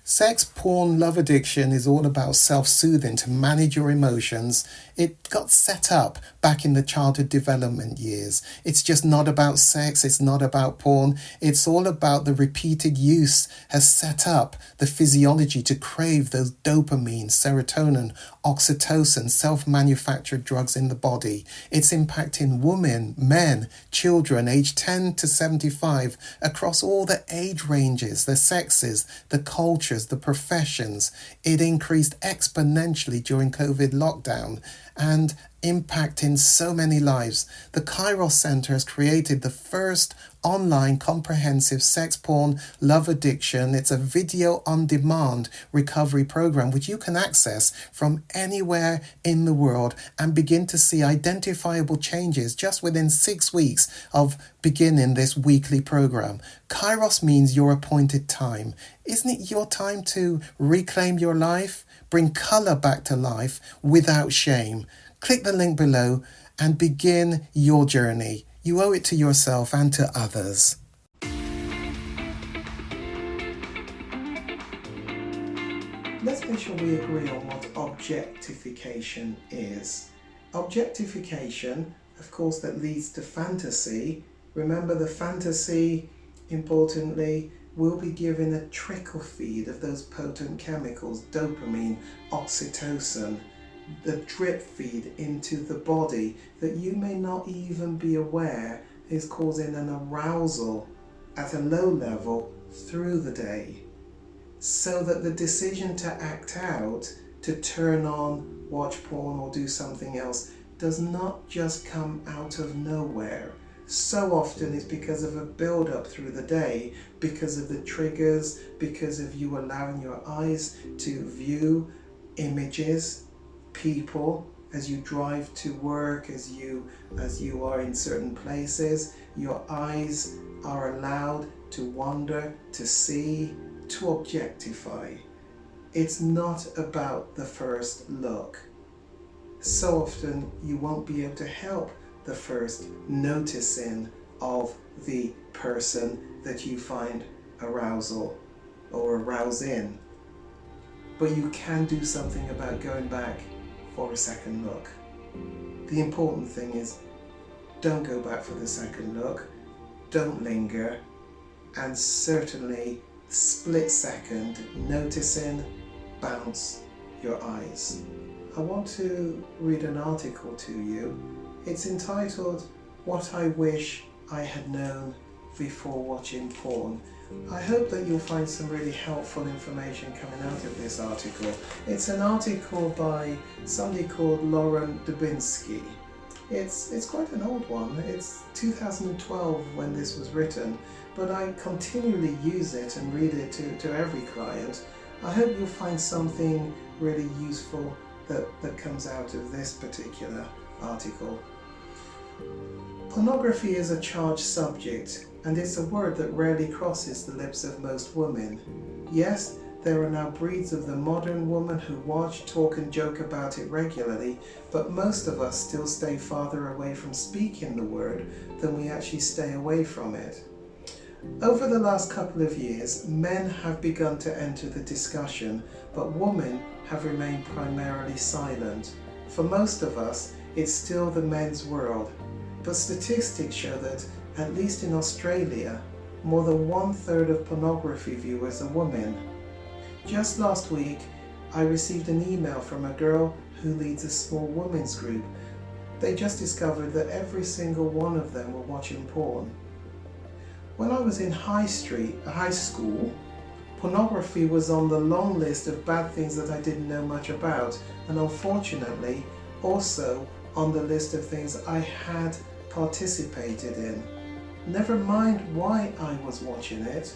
Sex, porn, love addiction is all about self-soothing to manage your emotions. It got set up back in the childhood development years. It's just not about sex. It's not about porn. It's all about the repeated use has set up the physiology to crave those dopamine, serotonin, oxytocin, self-manufactured drugs in the body. It's impacting women, men, children aged 10 to 75 across all the age ranges, the sexes, the cultures, the professions. It increased exponentially during COVID lockdown and impacting so many lives. The Kairos Center has created the first online comprehensive sex, porn, love addiction. It's a video on demand recovery program which you can access from anywhere in the world and begin to see identifiable changes just within 6 weeks of beginning this weekly program. Kairos means your appointed time. Isn't it your time to reclaim your life? Bring colour back to life without shame. Click the link below and begin your journey. You owe it to yourself and to others. Let's make sure we agree on what objectification is. Objectification, of course, that leads to fantasy. Remember, the fantasy, importantly, will be given a trickle feed of those potent chemicals, dopamine, oxytocin, the drip feed into the body that you may not even be aware is causing an arousal at a low level through the day. So that the decision to act out, to turn on, watch porn or do something else does not just come out of nowhere. So often it's because of a build-up through the day, because of the triggers, because of you allowing your eyes to view images, people, as you drive to work, as you are in certain places. Your eyes are allowed to wander, to see, to objectify. It's not about the first look. So often you won't be able to help the first noticing of the person that you find arousal or arousing. But you can do something about going back for a second look. The important thing is, don't go back for the second look, don't linger, and certainly split second noticing, bounce your eyes. I want to read an article to you. It's entitled, "What I Wish I Had Known Before Watching Porn." I hope that you'll find some really helpful information coming out of this article. It's an article by somebody called Lauren Dubinsky. It's quite an old one. It's 2012 when this was written, but I continually use it and read it to every client. I hope you'll find something really useful that comes out of this particular article. Pornography is a charged subject, and it's a word that rarely crosses the lips of most women. Yes, there are now breeds of the modern woman who watch, talk and joke about it regularly, but most of us still stay farther away from speaking the word than we actually stay away from it. Over the last couple of years, men have begun to enter the discussion, but women have remained primarily silent. For most of us, it's still the men's world, but statistics show that, at least in Australia, more than 1/3 of pornography viewers are women. Just last week, I received an email from a girl who leads a small women's group. They just discovered that every single one of them were watching porn. When I was in high school, pornography was on the long list of bad things that I didn't know much about, and unfortunately, also on the list of things I had participated in. Never mind why I was watching it,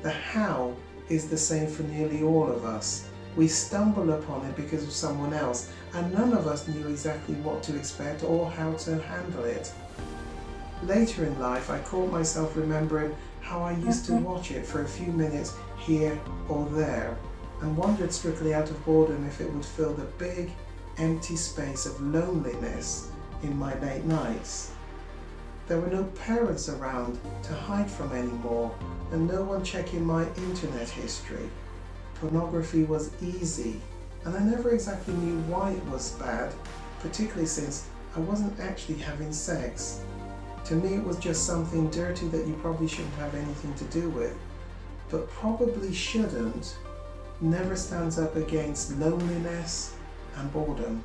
the how is the same for nearly all of us. We stumble upon it because of someone else, and none of us knew exactly what to expect or how to handle it. Later in life, I caught myself remembering how I used to watch it for a few minutes here or there, and wondered strictly out of boredom if it would fill the big, empty space of loneliness in my late nights. There were no parents around to hide from anymore, and no one checking my internet history. pornography was easy, and I never exactly knew why it was bad, particularly since I wasn't actually having sex. To me, it was just something dirty that you probably shouldn't have anything to do with, but probably shouldn't never stands up against loneliness and boredom.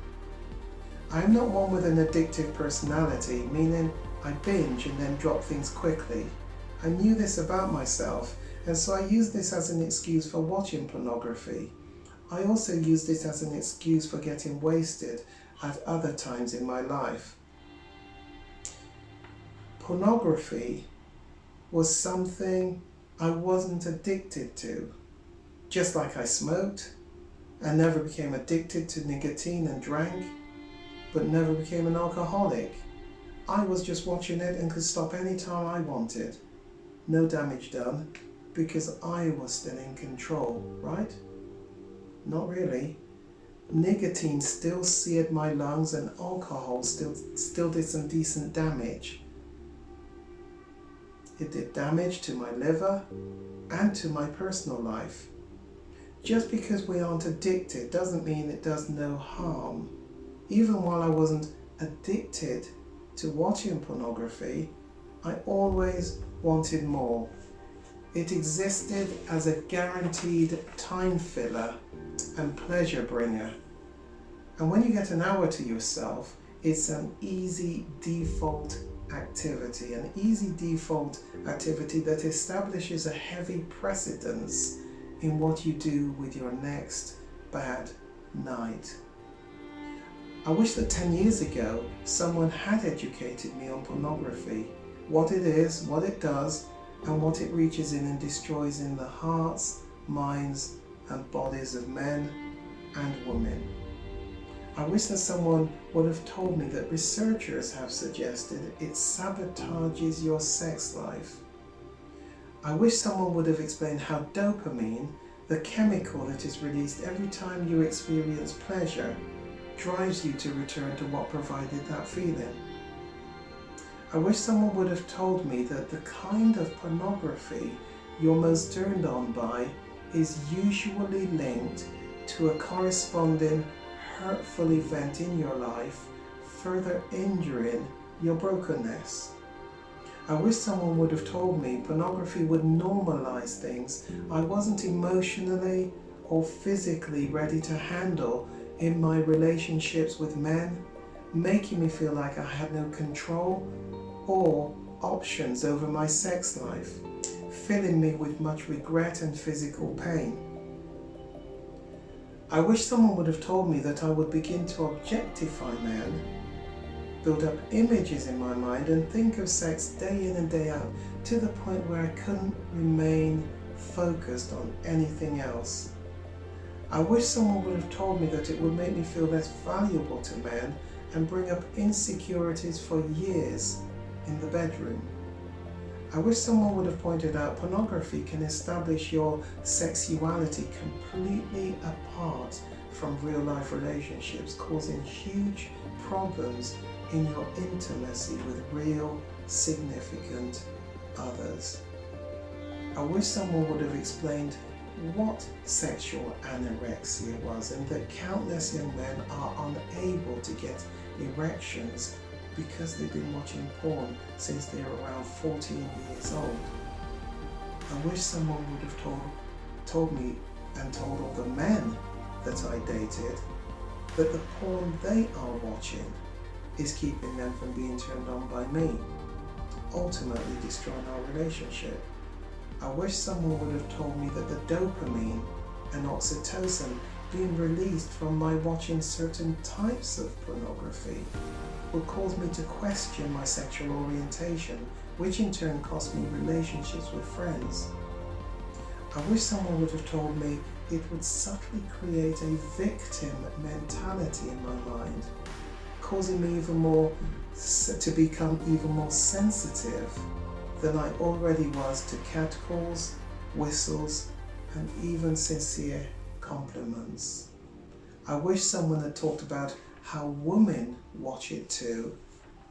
I'm not one with an addictive personality, meaning I binge and then drop things quickly. I knew this about myself, and so I used this as an excuse for watching pornography. I also used it as an excuse for getting wasted at other times in my life. Pornography was something I wasn't addicted to. Just like I smoked, I never became addicted to nicotine and drank, but never became an alcoholic. I was just watching it and could stop any time I wanted. No damage done, because I was still in control, right? Not really. Nicotine still seared my lungs and alcohol still did some decent damage. It did damage to my liver and to my personal life. Just because we aren't addicted doesn't mean it does no harm. Even while I wasn't addicted to watching pornography, I always wanted more. It existed as a guaranteed time filler and pleasure bringer. And when you get an hour to yourself, it's an easy default activity, that establishes a heavy precedence in what you do with your next bad night. I wish that 10 years ago someone had educated me on pornography, what it is, what it does, and what it reaches in and destroys in the hearts, minds, and bodies of men and women. I wish that someone would have told me that researchers have suggested it sabotages your sex life. I wish someone would have explained how dopamine, the chemical that is released every time you experience pleasure, drives you to return to what provided that feeling. I wish someone would have told me that the kind of pornography you're most turned on by is usually linked to a corresponding hurtful event in your life, further injuring your brokenness. I wish someone would have told me pornography would normalize things I wasn't emotionally or physically ready to handle in my relationships with men, making me feel like I had no control or options over my sex life, filling me with much regret and physical pain. I wish someone would have told me that I would begin to objectify men, build up images in my mind, and think of sex day in and day out to the point where I couldn't remain focused on anything else. I wish someone would have told me that it would make me feel less valuable to men and bring up insecurities for years in the bedroom. I wish someone would have pointed out pornography can establish your sexuality completely apart from real life relationships, causing huge problems in your intimacy with real, significant others. I wish someone would have explained what sexual anorexia was and that countless young men are unable to get erections because they've been watching porn since they were around 14 years old. I wish someone would have told me and told all the men that I dated that the porn they are watching is keeping them from being turned on by me, ultimately destroying our relationship. I wish someone would have told me that the dopamine and oxytocin being released from my watching certain types of pornography would cause me to question my sexual orientation, which in turn cost me relationships with friends. I wish someone would have told me it would subtly create a victim mentality in my mind, causing me to become even more sensitive than I already was to catcalls, whistles, and even sincere compliments. I wish someone had talked about how women watch it too,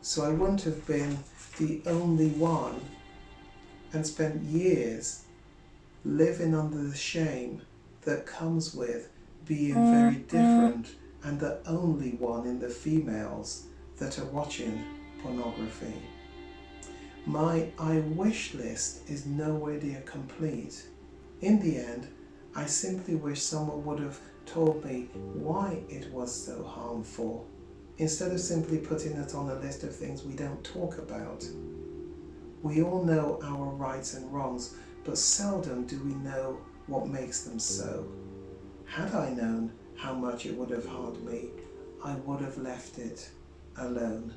so I wouldn't have been the only one and spent years living under the shame that comes with being very different and the only one in the females that are watching pornography. My I wish list is nowhere near complete. In the end, I simply wish someone would have told me why it was so harmful, instead of simply putting it on a list of things we don't talk about. We all know our rights and wrongs, but seldom do we know what makes them so. Had I known how much it would have harmed me, I would have left it alone.